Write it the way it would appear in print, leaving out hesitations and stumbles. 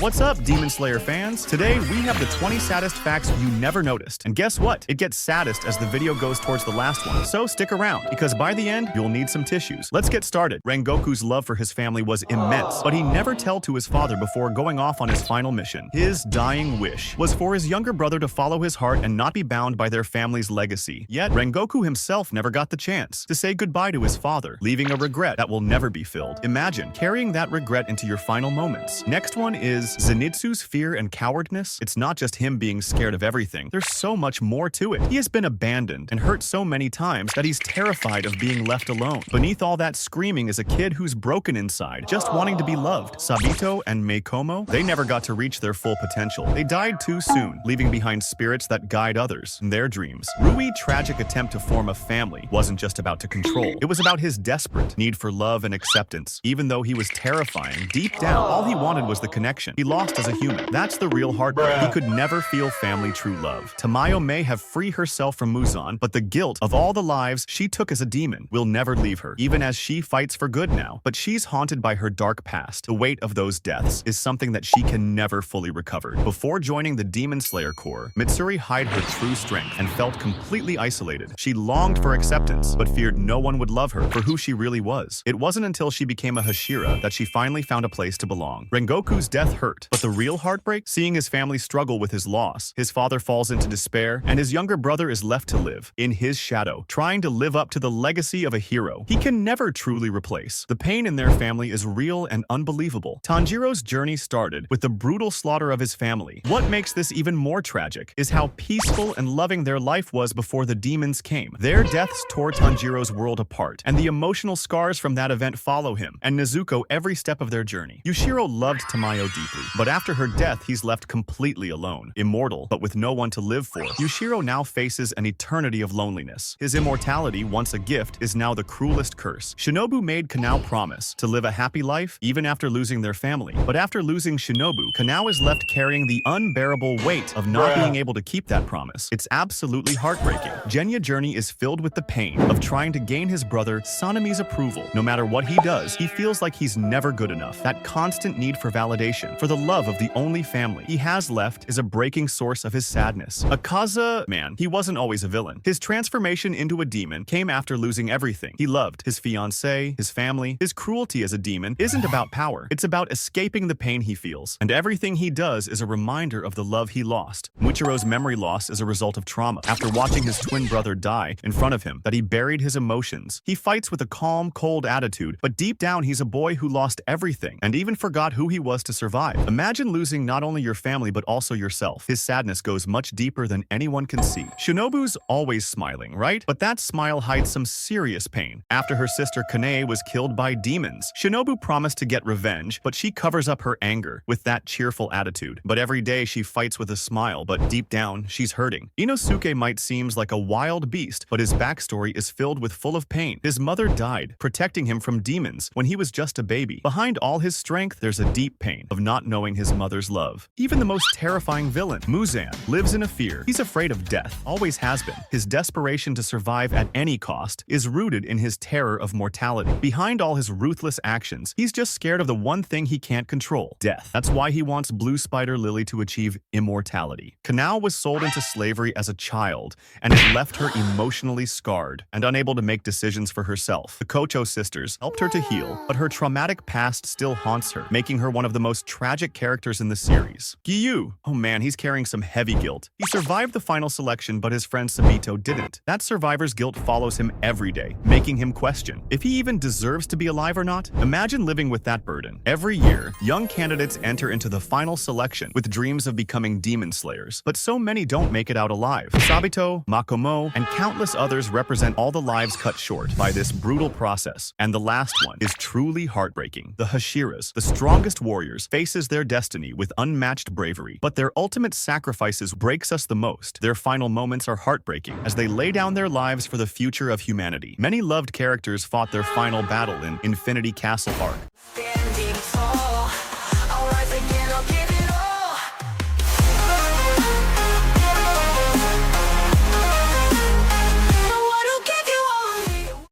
What's up, Demon Slayer fans? Today, we have the 20 saddest facts you never noticed. And guess what? It gets saddest as the video goes towards the last one. So stick around, because by the end, you'll need some tissues. Let's get started. Rengoku's love for his family was immense, but he never told to his father before going off on his final mission. His dying wish was for his younger brother to follow his heart and not be bound by their family's legacy. Yet, Rengoku himself never got the chance to say goodbye to his father, leaving a regret that will never be filled. Imagine carrying that regret into your final moments. Next one is Zenitsu's fear and cowardness. It's not just him being scared of everything. There's so much more to it. He has been abandoned and hurt so many times that he's terrified of being left alone. Beneath all that screaming is a kid who's broken inside, just wanting to be loved. Sabito and Meikomo, they never got to reach their full potential. They died too soon, leaving behind spirits that guide others in their dreams. Rui's tragic attempt to form a family wasn't just about to control. It was about his desperate need for love and acceptance. Even though he was terrifying, deep down, all he wanted was the connection he lost as a human. That's the real heartbreak. He could never feel family true love. Tamayo may have freed herself from Muzan, but the guilt of all the lives she took as a demon will never leave her, even as she fights for good now. But she's haunted by her dark past. The weight of those deaths is something that she can never fully recover. Before joining the Demon Slayer Corps, Mitsuri hid her true strength and felt completely isolated. She longed for acceptance, but feared no one would love her for who she really was. It wasn't until she became a Hashira that she finally found a place to belong. Rengoku's death hurt, but the real heartbreak? Seeing his family struggle with his loss. His father falls into despair, and his younger brother is left to live in his shadow, trying to live up to the legacy of a hero he can never truly replace. The pain in their family is real and unbelievable. Tanjiro's journey started with the brutal slaughter of his family. What makes this even more tragic is how peaceful and loving their life was before the demons came. Their deaths tore Tanjiro's world apart, and the emotional scars from that event follow him and Nezuko every step of their journey. Yushiro loved Tamayo deeply, but after her death, he's left completely alone. Immortal, but with no one to live for, Yushiro now faces an eternity of loneliness. His immortality, once a gift, is now the cruelest curse. Shinobu made Kanao promise to live a happy life even after losing their family. But after losing Shinobu, Kanao is left carrying the unbearable weight of not being able to keep that promise. It's absolutely heartbreaking. Genya's journey is filled with the pain of trying to gain his brother Sanemi's approval. No matter what he does, he feels like he's never good enough. That constant need for validation, for the love of the only family he has left, is a breaking source of his sadness. Akaza, man, he wasn't always a villain. His transformation into a demon came after losing everything he loved: his fiancée, his family. His cruelty as a demon isn't about power. It's about escaping the pain he feels. And everything he does is a reminder of the love he lost. Muichiro's memory loss is a result of trauma. After watching his twin brother die in front of him, that he buried his emotions. He fights with a calm, cold attitude, but deep down he's a boy who lost everything and even forgot who he was to survive. Imagine losing not only your family but also yourself. His sadness goes much deeper than anyone can see. Shinobu's always smiling, right? But that smile hides some serious pain. After her sister Kanae was killed by demons, Shinobu promised to get revenge, but she covers up her anger with that cheerful attitude. But every day she fights with a smile, but deep down she's hurting. Inosuke might seem like a wild beast, but his backstory is filled with full of pain. His mother died, protecting him from demons when he was just a baby. Behind all his strength, there's a deep pain of not knowing his mother's love. Even the most terrifying villain, Muzan, lives in a fear. He's afraid of death, always has been. His desperation to survive at any cost is rooted in his terror of mortality. Behind all his ruthless actions, he's just scared of the one thing he can't control: death. That's why he wants Blue Spider Lily to achieve immortality. Kanao was sold into slavery as a child, and it left her emotionally scarred and unable to make decisions for herself. The Kocho sisters helped her to heal, but her traumatic past still haunts her, making her one of the most tragic characters in the series. Giyu, oh man, he's carrying some heavy guilt. He survived the final selection, but his friend Sabito didn't. That survivor's guilt follows him every day, making him question if he even deserves to be alive or not. Imagine living with that burden. Every year, young candidates enter into the final selection with dreams of becoming demon slayers, but so many don't make it out alive. Sabito, Makomo, and countless others represent all the lives cut short by this brutal process. And the last one is truly heartbreaking. The Hashiras, the strongest warriors, faces their destiny with unmatched bravery, but their ultimate sacrifices breaks us the most. Their final moments are heartbreaking as they lay down their lives for the future of humanity. Many loved characters fought their final battle in Infinity Castle arc.